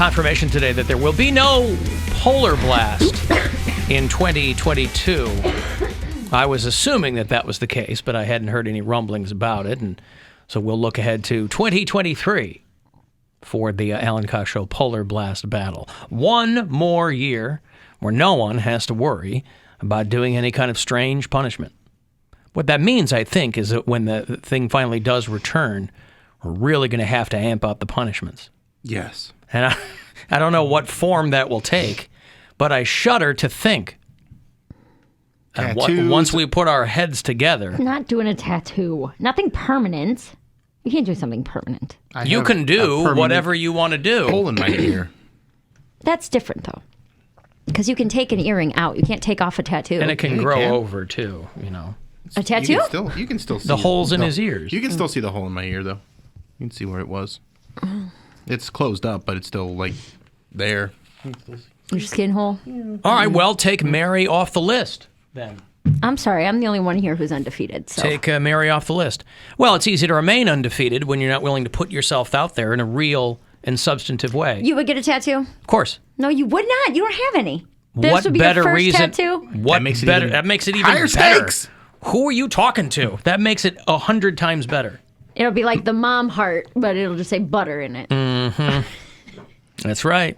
confirmation today that there will be no polar blast in 2022. I was assuming that was the case, but I hadn't heard any rumblings about it, and so we'll look ahead to 2023 for the Alan Cox Show Polar Blast Battle. One more year where no one has to worry about doing any kind of strange punishment. What that means, I think, is that when the thing finally does return, we're really going to have to amp up the punishments. Yes. And I don't know what form that will take, but I shudder to think. Once we put our heads together. Not doing a tattoo. Nothing permanent. You can't do something permanent. You can do whatever you want to do. Hole in my ear. That's different, though. Because you can take an earring out. You can't take off a tattoo. And it can grow over, too, you know. A tattoo? You can still see the holes in his ears. You can still see the hole in my ear, though. You can see where it was. It's closed up, but it's still, like, there. Your skin hole? All right, well, take Mary off the list, then. I'm sorry, I'm the only one here who's undefeated. So. Take Mary off the list. Well, it's easy to remain undefeated when you're not willing to put yourself out there in a real and substantive way. You would get a tattoo? Of course. No, you would not. You don't have any. What would be better your first reason? Tattoo? What makes it better? That makes it even higher better. stakes. Who are you talking to? That makes it 100 times better. It'll be like the mom heart, but it'll just say butter in it. Mm-hmm. That's right.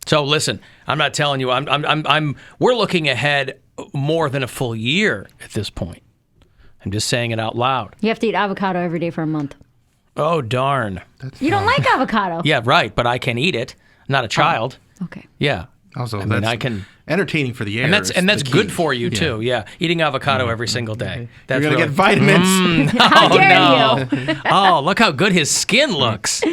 So listen, I'm not telling you. We're looking ahead more than a full year at this point. I'm just saying it out loud. You have to eat avocado every day for a month. Oh darn! You don't like avocado? Yeah, right. But I can eat it. I'm not a child. Oh, okay. Yeah. Also, I can entertaining for the air, and that's good for you too. Yeah, eating avocado every single day. That's You're gonna really, get vitamins. How dare you? Oh, look how good his skin looks.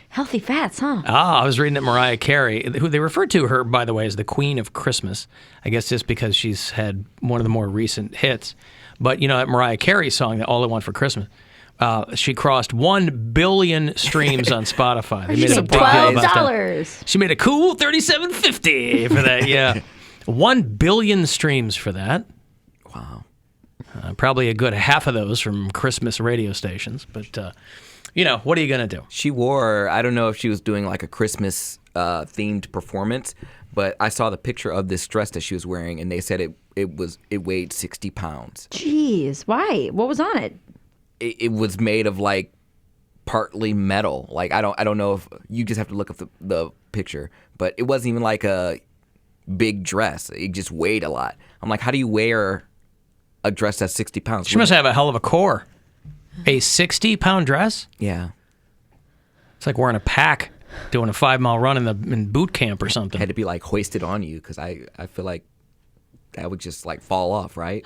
Healthy fats, huh? I was reading that Mariah Carey, who they referred to her, by the way, as the Queen of Christmas. I guess just because she's had one of the more recent hits. But you know that Mariah Carey song, that All I Want for Christmas. She crossed 1 billion streams on Spotify. They made a big deal about $12. that. She made a cool $37.50 for that. Yeah, 1 billion streams for that. Wow. Probably a good half of those from Christmas radio stations. But you know, what are you gonna do? She wore. I don't know if she was doing like a Christmas themed performance, but I saw the picture of this dress that she was wearing, and they said it weighed 60 pounds. Jeez, why? What was on it? It was made of like partly metal. Like I don't know if you just have to look up the picture, but it wasn't even like a big dress. It just weighed a lot. I'm like, how do you wear a dress that's 60 pounds? She must have a hell of a core. A 60-pound dress? Yeah. It's like wearing a pack, doing a 5-mile run in boot camp or something. It had to be like hoisted on you because I feel like that would just like fall off, right?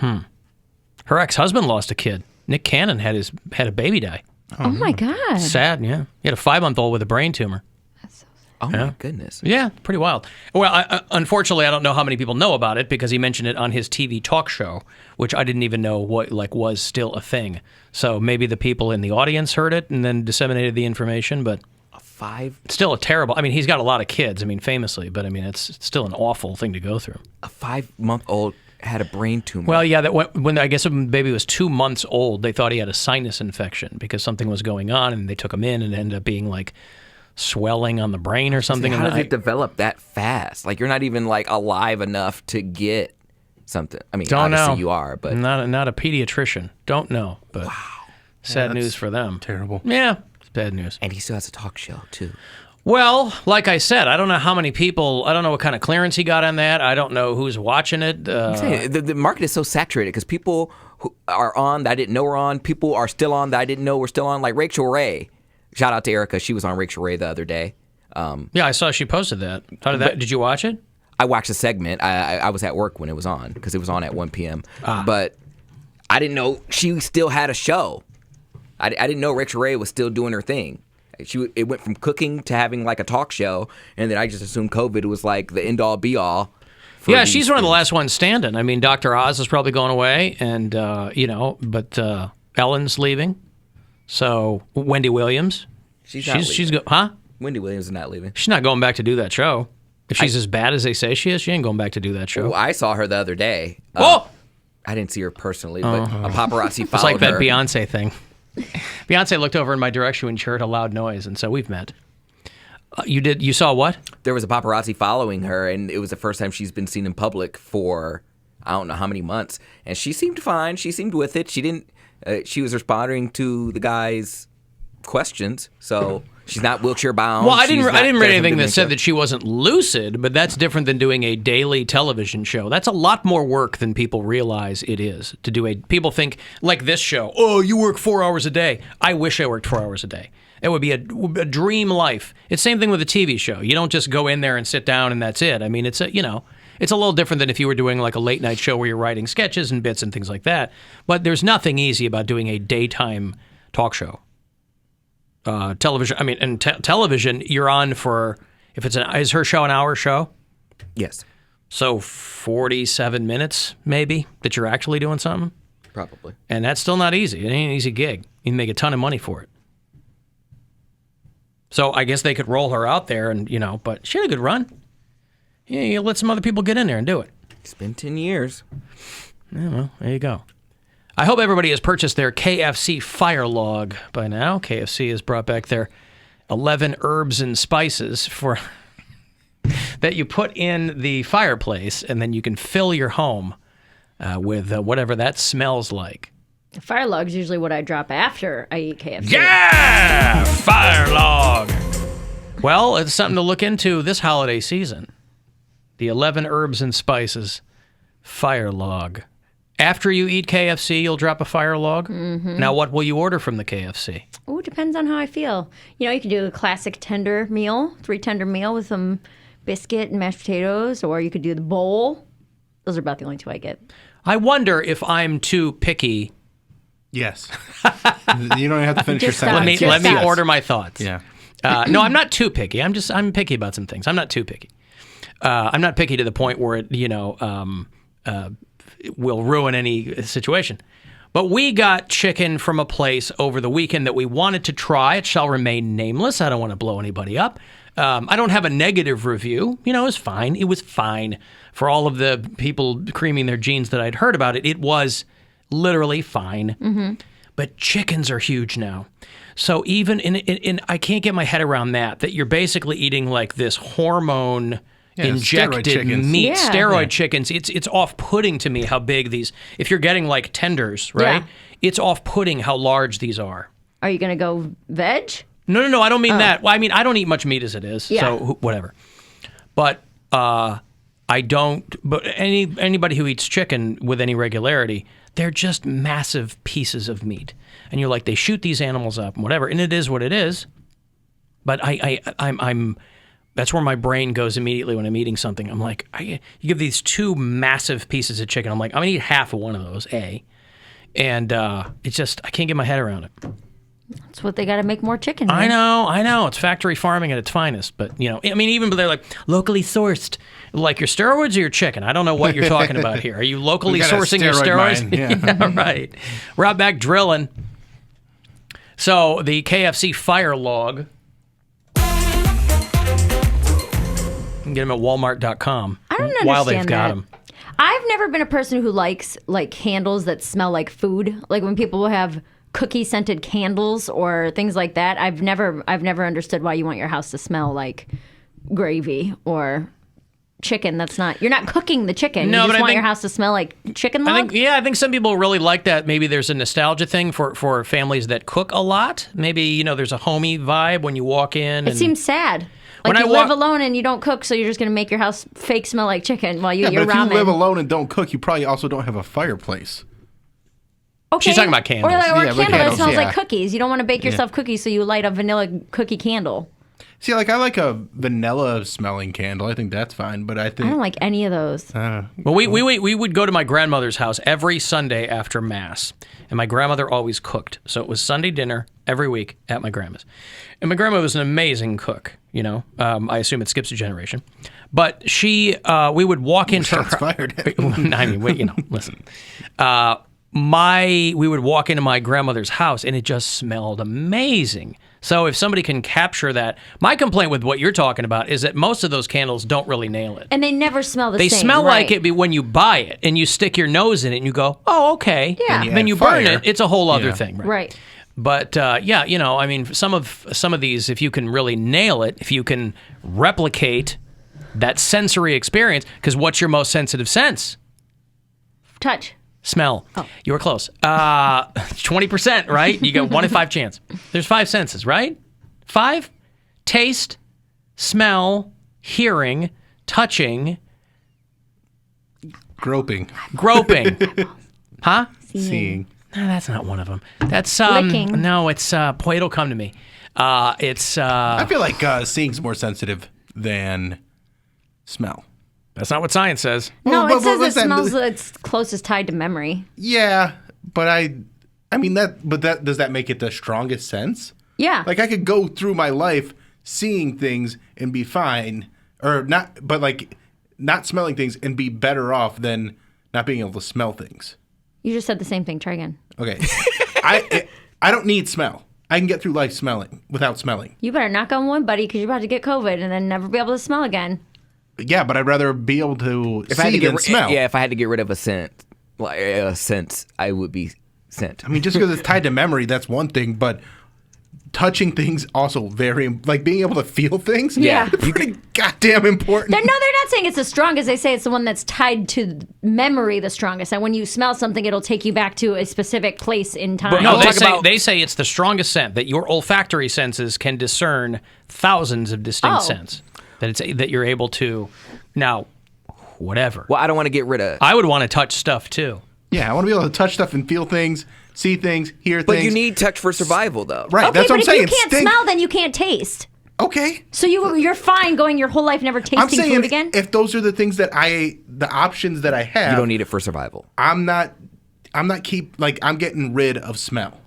Her ex-husband lost a kid. Nick Cannon had a baby die. Oh my God. Sad, yeah. He had a 5-month-old with a brain tumor. That's so sad. Oh my goodness. Yeah, pretty wild. Well, unfortunately, I don't know how many people know about it because he mentioned it on his TV talk show, which I didn't even know was still a thing. So maybe the people in the audience heard it and then disseminated the information, but it's still a terrible. I mean, he's got a lot of kids. I mean, famously, but I mean, it's still an awful thing to go through. A 5-month-old had a brain tumor. Well, yeah, that when I guess when the baby was 2 months old, they thought he had a sinus infection because something was going on, and they took him in, and it ended up being like swelling on the brain or something. How does it develop that fast? Like you're not even like alive enough to get something. I mean, obviously you are, but not a pediatrician. Don't know, but sad news for them. Terrible. Yeah, it's bad news. And he still has a talk show too. Well, like I said, I don't know how many people. I don't know what kind of clearance he got on that. I don't know who's watching it. I'm saying, the market is so saturated because people who are on that I didn't know were on. People are still on that I didn't know were still on. Like Rachel Ray. Shout out to Erica. She was on Rachel Ray the other day. Yeah, I saw she posted that. Did you watch it? I watched a segment. I was at work when it was on because it was on at 1 p.m. But I didn't know she still had a show. I didn't know Rachel Ray was still doing her thing. It went from cooking to having like a talk show, and then I just assumed COVID was like the end-all be-all. Yeah, she's one of the last ones standing. I mean, Dr. Oz is probably going away, and but Ellen's leaving. So Wendy Williams, she's leaving. Huh? Wendy Williams is not leaving. She's not going back to do that show. If she's as bad as they say she is, she ain't going back to do that show. Well, I saw her the other day. Oh! I didn't see her personally, but a paparazzi followed her. It's like that Beyonce thing. Beyonce looked over in my direction when she heard a loud noise, and so we've met. You saw what? There was a paparazzi following her, and it was the first time she's been seen in public for I don't know how many months. And she seemed fine. She seemed with it. She didn't. She was responding to the guy's questions, so she's not wheelchair bound. Well, I didn't read anything that said that she wasn't lucid, but that's different than doing a daily television show. That's a lot more work than people realize it is to do. People think like this show. Oh, you work 4 hours a day. I wish I worked 4 hours a day. It would be a dream life. It's the same thing with a TV show. You don't just go in there and sit down and that's it. I mean, it's a little different than if you were doing like a late night show where you're writing sketches and bits and things like that. But there's nothing easy about doing a daytime talk show. Television. I mean, and television, you're on for is her show an hour show? Yes. So 47 minutes maybe that you're actually doing something. Probably. And that's still not easy. It ain't an easy gig. You can make a ton of money for it. So I guess they could roll her out there and, but she had a good run. Yeah, you let some other people get in there and do it. It's been 10 years. Yeah, well, there you go. I hope everybody has purchased their KFC Fire Log by now. KFC has brought back their 11 herbs and spices for that you put in the fireplace, and then you can fill your home with whatever that smells like. Fire log's usually what I drop after I eat KFC. Yeah! Fire log! Well, it's something to look into this holiday season. The 11 herbs and spices fire log. After you eat KFC, you'll drop a fire log? Mm-hmm. Now, what will you order from the KFC? Oh, it depends on how I feel. You can do a classic tender meal, 3 tender meal with some biscuit and mashed potatoes, or you could do the bowl. Those are about the only 2 I get. I wonder if I'm too picky. Yes. You don't have to finish your sentence. Let me order my thoughts. Yeah. No, I'm not too picky. I'm picky about some things. I'm not too picky. I'm not picky to the point where it, will ruin any situation. But we got chicken from a place over the weekend that we wanted to try. It shall remain nameless. I don't want to blow anybody up. I don't have a negative review. It was fine. It was fine. For all of the people creaming their jeans that I'd heard about it, it was literally fine. Mm-hmm. But chickens are huge now. So even in I can't get my head around that you're basically eating like this hormone injected meat, steroid chickens. It's off-putting to me how big these, if you're getting like tenders, right? Yeah. It's off-putting how large these are. Are you going to go veg? No, I don't mean that. Well, I mean, I don't eat much meat as it is, so whatever. But I don't, but anybody who eats chicken with any regularity, they're just massive pieces of meat. And you're like, they shoot these animals up and whatever, and it is what it is. But I'm that's where my brain goes immediately when I'm eating something. I'm like, you give these 2 massive pieces of chicken. I'm like, I'm going to eat half of one of those, And it's just, I can't get my head around it. That's what they got to make more chicken. Man. I know. It's factory farming at its finest. But, even they're like, locally sourced. Like your steroids or your chicken? I don't know what you're talking about here. Are you locally sourcing your steroids? Yeah, right. We're out back drilling. So the KFC Fire Log. You can get them at Walmart.com. I don't understand while they've got them. I've never been a person who likes like candles that smell like food. Like when people have cookie scented candles or things like that. I've never understood why you want your house to smell like gravy or chicken. You're not cooking the chicken. No, you just but want your house to smell like chicken log? I think some people really like that. Maybe there's a nostalgia thing for families that cook a lot. Maybe, there's a homey vibe when you walk in. It seems sad. Like you live alone and you don't cook, so you're just going to make your house fake smell like chicken while you eat your ramen. But if you live alone and don't cook, you probably also don't have a fireplace. Okay. She's talking about candles. Or a candle that smells like cookies. You don't want to bake yourself cookies, so you light a vanilla cookie candle. See, I like a vanilla smelling candle. I think that's fine, but I don't like any of those. Well, we would go to my grandmother's house every Sunday after Mass, and my grandmother always cooked. So it was Sunday dinner every week at my grandma's. And my grandma was an amazing cook, I assume it skips a generation. But we would walk into her... fired. Listen. We would walk into my grandmother's house, and it just smelled amazing. So if somebody can capture that, my complaint with what you're talking about is that most of those candles don't really nail it. And they never smell the same. They smell like it when you buy it, and you stick your nose in it, and you go, oh, okay. Yeah. And then you burn it. It's a whole other thing. Right. But yeah, I mean, some of these, if you can really nail it, if you can replicate that sensory experience, because what's your most sensitive sense? Touch. Smell. Oh. You were close. 20%, right? You got 1 in 5 chance. There's 5 senses, right? 5? Taste, smell, hearing, touching, Groping. Huh? Seeing. No, that's not one of them. That's Licking. No, it's boy, it'll come to me. It's I feel like seeing's more sensitive than smell. that's not what science says. No, Well, it says what's it that? smells it's closest tied to memory. Yeah, but I mean that. But that does that make it the strongest sense? Yeah. Like I could go through my life seeing things and be fine, or not, but like not smelling things and be better off than not being able to smell things. You just said the same thing. Try again. Okay, I don't need smell. I can get through life without smelling. You better knock on wood, buddy, because you're about to get COVID and then never be able to smell again. Yeah, but I'd rather be able to see than smell. Yeah, if I had to get rid of a scent, I would be scent. I mean, just because it's tied to memory, that's one thing, but touching things also like being able to feel things. Yeah. Pretty goddamn important. They're not saying it's the strongest. They say it's the one that's tied to memory the strongest. And when you smell something, it'll take you back to a specific place in time. No, We'll they say it's the strongest scent, that your olfactory senses can discern thousands of distinct scents. That you're able to now, whatever. Well, I don't want to get rid of. I would want to touch stuff too. Yeah, I want to be able to touch stuff and feel things, see things, hear things. But you need touch for survival, though. Right, Okay, that's what but I'm saying. if you can't smell, then you can't taste. Okay. So you're fine going your whole life never I'm tasting saying food again? if those are the things the options that I have, You don't need it for survival. I'm getting rid of smell.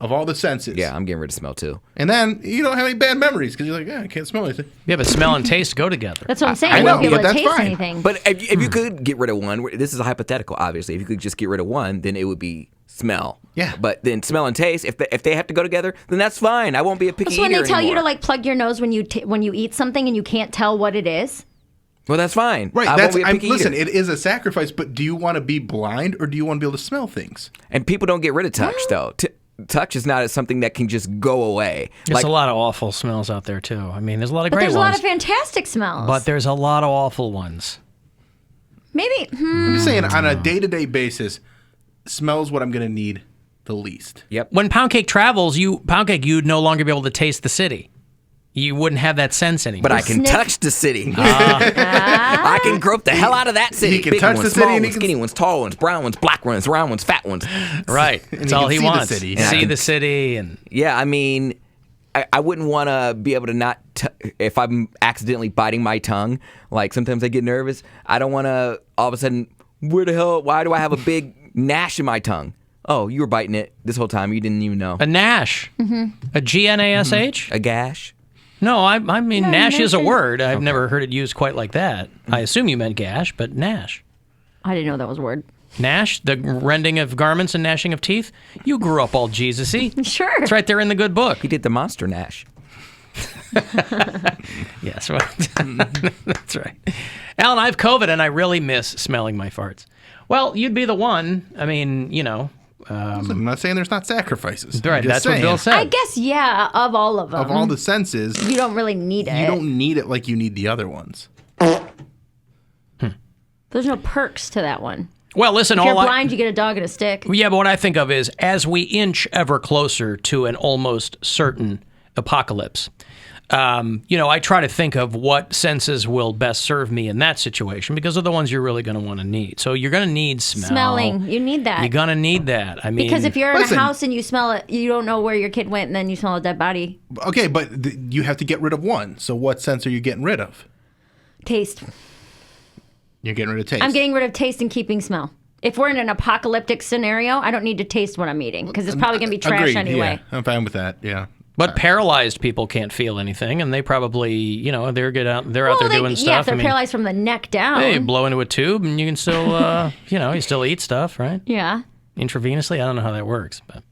Of all the senses. Yeah, I'm getting rid of smell too. And then you don't have any bad memories because you're like, I can't smell anything. Yeah, but smell and taste go together. That's what I'm saying. I You know, won't be able but to that's taste fine. anything. But if you could get rid of one, this is a hypothetical, obviously. If you could just get rid of one, then it would be smell. Yeah. But then smell and taste, if they have to go together, then that's fine. I won't be a picky So when eater they tell you to anymore. like plug your nose when you eat something and you can't tell what it is, Well, that's fine. Right. I won't be a picky Listen, eater. it is a sacrifice, but do you want to be blind or do you want to be able to smell things? And people don't get rid of touch, though. Touch is not something that can just go away. There's a lot of awful smells out there too. I mean, there's a lot of but great there's a ones, lot of fantastic smells. but there's a lot of awful ones. Maybe. I'm just saying, on a day-to-day basis, smell's what I'm going to need the least. Yep. When Poundcake travels, you'd no longer be able to taste the city. You wouldn't have that sense anymore. But I can Sniff. touch the city. I can grope the hell out of that city. He can Big touch ones, the city small and he ones, can- skinny ones, tall ones, brown ones, black ones, round ones, fat ones. Right. That's all he see the wants. city. See Yeah. the city and Yeah, I mean, I wouldn't want to be able to not, if I'm accidentally biting my tongue, like sometimes I get nervous, I don't want to all of a sudden, why do I have a big gnash in my tongue? Oh, you were biting it this whole time. You didn't even know. a gnash. A GNASH? A gash? No, I mean, No, Nash is a Nash is- word. I've never heard it used quite like that. I assume you meant gash, but Nash. I didn't know that was a word. Nash, the rending of garments and gnashing of teeth. You grew up all Jesus-y. Sure. It's right there in the good book. He did the monster gnash. Yes, well, that's right. Alan, I have COVID and I really miss smelling my farts. Well, you'd be the one. I mean, I'm not saying there's not sacrifices. right. I'm just That's what saying, Bill said. I guess, yeah, of all of them. Of all the senses, you don't really need it. you don't need it like you need the other ones. There's no perks to that one. Well, listen, If you're all blind, you get a dog and a stick. Yeah, but what I think of is as we inch ever closer to an almost certain apocalypse, I try to think of what senses will best serve me in that situation because they're the ones you're really going to want to need. So you're going to need smell. Smelling. You need that. You're going to need that. I mean, Because if you're in Listen. a house and you smell it, you don't know where your kid went, and then you smell a dead body. Okay, but you have to get rid of one. So what sense are you getting rid of? Taste. You're getting rid of taste. I'm getting rid of taste and keeping smell. If we're in an apocalyptic scenario, I don't need to taste what I'm eating because it's probably going to be trash Agreed, anyway. Yeah, I'm fine with that. Yeah. but paralyzed people can't feel anything, and they probably, they're out there doing stuff. Yeah, if they're I mean, paralyzed from the neck down. hey, blow into a tube, and you can still, you still eat stuff, right? Yeah. Intravenously. I don't know how that works, but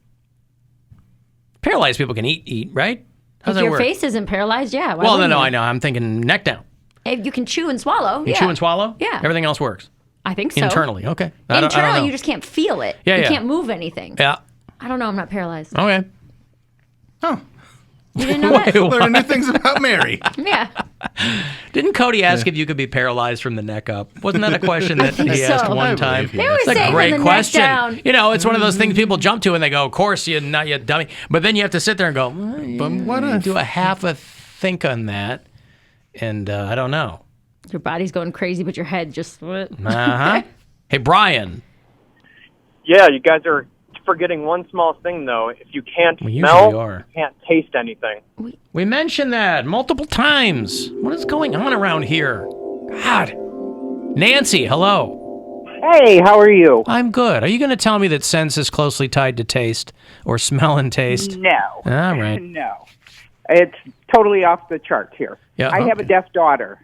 paralyzed people can eat, right? How does If that your work? face isn't paralyzed, yeah. Why Well, wouldn't no, you? I know. I'm thinking neck down. If you can chew and swallow. You yeah. chew and swallow? Yeah. Everything else works. I think so. Internally, okay. I don't Internally, know. you just can't feel it. Yeah, you yeah. can't move anything. Yeah. I don't know. I'm not paralyzed. Okay. Oh, You didn't know that? learning new things about Mary. Yeah. Didn't Cody ask if you could be paralyzed from the neck up? Wasn't that a question that he asked so. one I time? believe you. They always It's say a from great the neck question. down. You know, it's one of those things people jump to and they go, "Of course, you not you dummy." But then you have to sit there and go, But what if? do a half a think on that, and I don't know. Your body's going crazy, but your head just what? Uh-huh. Hey, Brian. Yeah, you guys are forgetting one small thing, though. If you can't We smell, usually are. you can't taste anything. We mentioned that multiple times. What is going on around here? God. Nancy, hello. Hey, how are you? I'm good. Are you going to tell me that sense is closely tied to taste or smell and taste? No. All right. No. It's totally off the charts here. Yeah, I have a deaf daughter.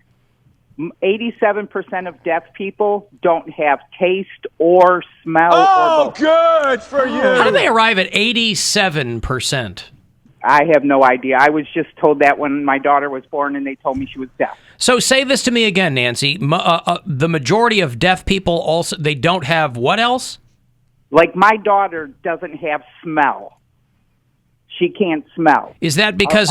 87% of deaf people don't have taste or smell or both. good for you. How do they arrive at 87%? I have no idea. I was just told that when my daughter was born and they told me she was deaf. So say this to me again, Nancy. The majority of deaf people also, they don't have what else? Like my daughter doesn't have smell. She can't smell. Is that because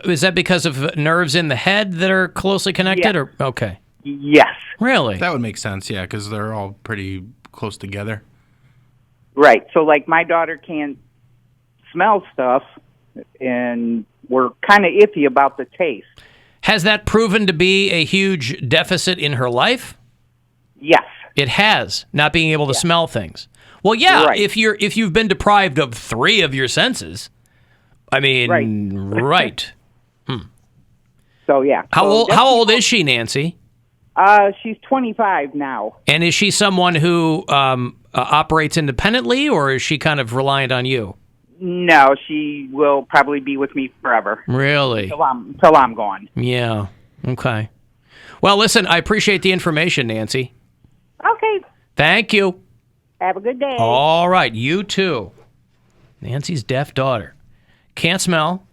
is that because of nerves in the head that are closely connected? Yeah. Or okay, Yes. really? That would make sense, yeah, because they're all pretty close together. Right. So like my daughter can't smell stuff and we're kind of iffy about the taste. Has that proven to be a huge deficit in her life? Yes. It has, not being able to smell things. Well, yeah, Right. if you've been deprived of 3 of your senses, I mean, right. So yeah. How So old is she, Nancy? She's 25 now. And is she someone who operates independently, or is she kind of reliant on you? No, she will probably be with me forever Really? till I'm gone. Yeah. Okay. Well, listen, I appreciate the information, Nancy. Okay. Thank you. Have a good day. All right, you too. Nancy's deaf daughter. Can't smell.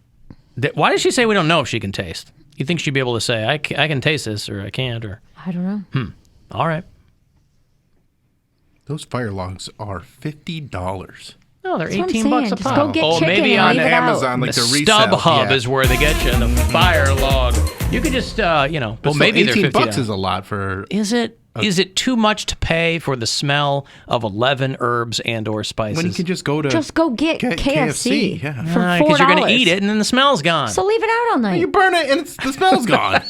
Why did she say we don't know if she can taste? You think she'd be able to say, I can taste this, or I can't, or... I don't know. All right. Those fire logs are $50. No, they're That's what I'm 18 bucks a saying. Just pop. go get chicken maybe and on leave it out. Amazon, like the the resale. StubHub yeah. is where they get you the fire log. You could just, But well, still, maybe they're 18 $50. bucks is a lot for... Is it? Is it too much to pay for the smell of 11 herbs and or spices? When you can just go to... Just go get KFC. yeah. For $4. Because you're going to eat it and then the smell's gone. So leave it out all night. You burn it and the smell's gone.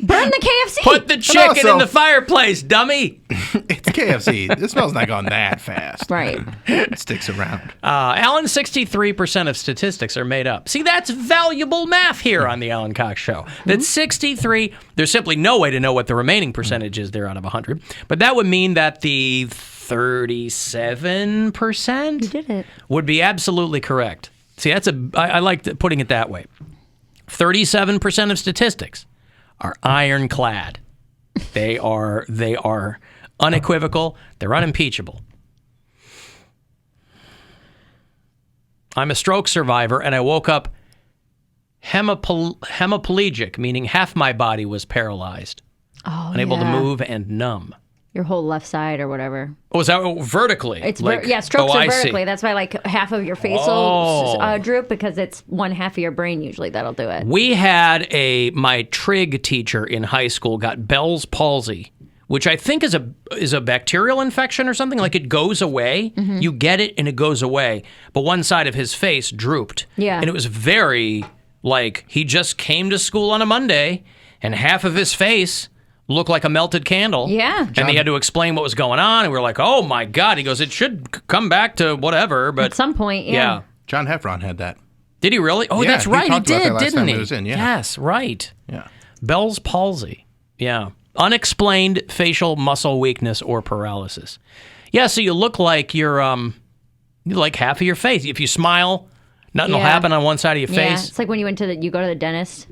Burn the KFC. Put the chicken also- in the fireplace, dummy. It's KFC. The smell's not gone that fast. Right. It sticks around. Alan, 63% of statistics are made up. See, that's valuable math here on the Alan Cox Show. That's 63. There's simply no way to know what the remaining percentage is there out of 100. But that would mean that the 37% You did it. would be absolutely correct. See, I like putting it that way. 37% of statistics are ironclad. They are unequivocal. They're unimpeachable. I'm a stroke survivor, and I woke up hemiplegic, meaning half my body was paralyzed, unable to move and numb. Your whole left side or whatever. Oh, is that vertically? It's strokes are I see. vertically. That's why like half of your face will droop because it's one half of your brain usually that'll do it. We had my trig teacher in high school got Bell's palsy, which I think is a bacterial infection or something. Like it goes away. Mm-hmm. You get it and it goes away. But one side of his face drooped. Yeah. And it was very like he just came to school on a Monday and half of his face looked like a melted candle. Yeah. And they had to explain what was going on. And we were like, oh my God. He goes, it should come back to whatever. But At some point, yeah. yeah. John Heffron had that. Did he really? Oh, Yeah, that's he right. He talked about that did, last didn't time he? he was in, yeah. Yes, right. Yeah. Bell's palsy. Yeah. Unexplained facial muscle weakness or paralysis. Yeah, so you look like you're like half of your face. If you smile, nothing will Yeah. happen on one side of your Yeah, face. it's like when you go to the dentist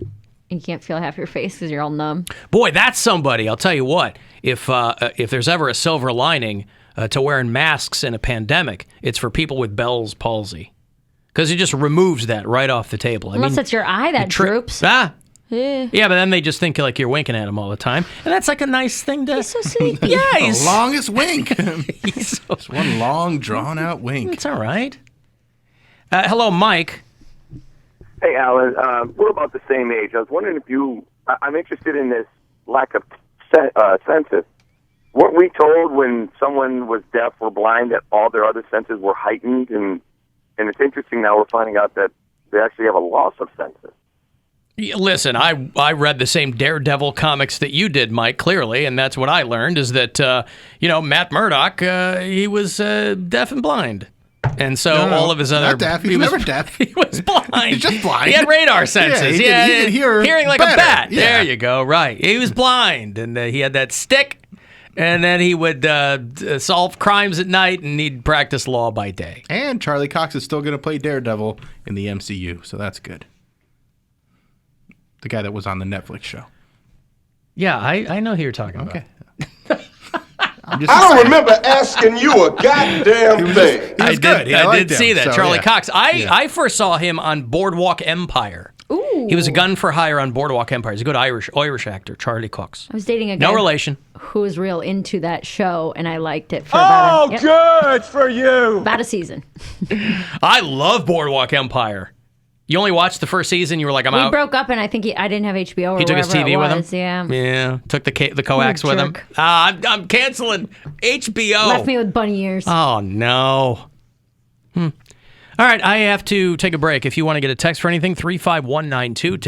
and you can't feel half your face because you're all numb. Boy, that's somebody. I'll tell you what. If there's ever a silver lining to wearing masks in a pandemic, it's for people with Bell's palsy. Because it just removes that right off the table. Unless it's your eye that droops. Yeah, but then they just think like you're winking at them all the time, and that's like a nice thing to. He's so sleepy. Yeah, The he's, longest wink. he's so, It's one long, drawn-out wink. it's all right. Hello, Mike. Hey, Alan, we're about the same age. I was wondering if I'm interested in this lack of senses. Weren't we told when someone was deaf or blind that all their other senses were heightened? And it's interesting now we're finding out that they actually have a loss of senses. Listen, I read the same Daredevil comics that you did, Mike, clearly, and that's what I learned is that, Matt Murdock, he was deaf and blind. And so all of his other... Not deaf. He was never deaf. He was blind. He's just blind. He had radar senses. Yeah, he could hear hearing like better. a bat. Yeah. There you go, right. He was blind, and he had that stick, and then he would solve crimes at night, and he'd practice law by day. And Charlie Cox is still going to play Daredevil in the MCU, so that's good. The guy that was on the Netflix show. Yeah, I know who you're talking about. Okay. I don't remember asking you a goddamn thing. I did see that. So, Charlie yeah. Cox. I first saw him on Boardwalk Empire. Ooh. He was a gun for hire on Boardwalk Empire. He's a good Irish actor, Charlie Cox. I was dating a guy No relation. who was real into that show, and I liked it for about Good for you. about a season. I love Boardwalk Empire. You only watched the first season. You were like, I'm We out. broke up, and I think I didn't have HBO or He took his wherever TV it with was. him. Yeah. Yeah. Took the coax with him. jerk. I'm canceling HBO. Left me with bunny ears. Oh no. All right, I have to take a break. If you want to get a text for anything, 35192.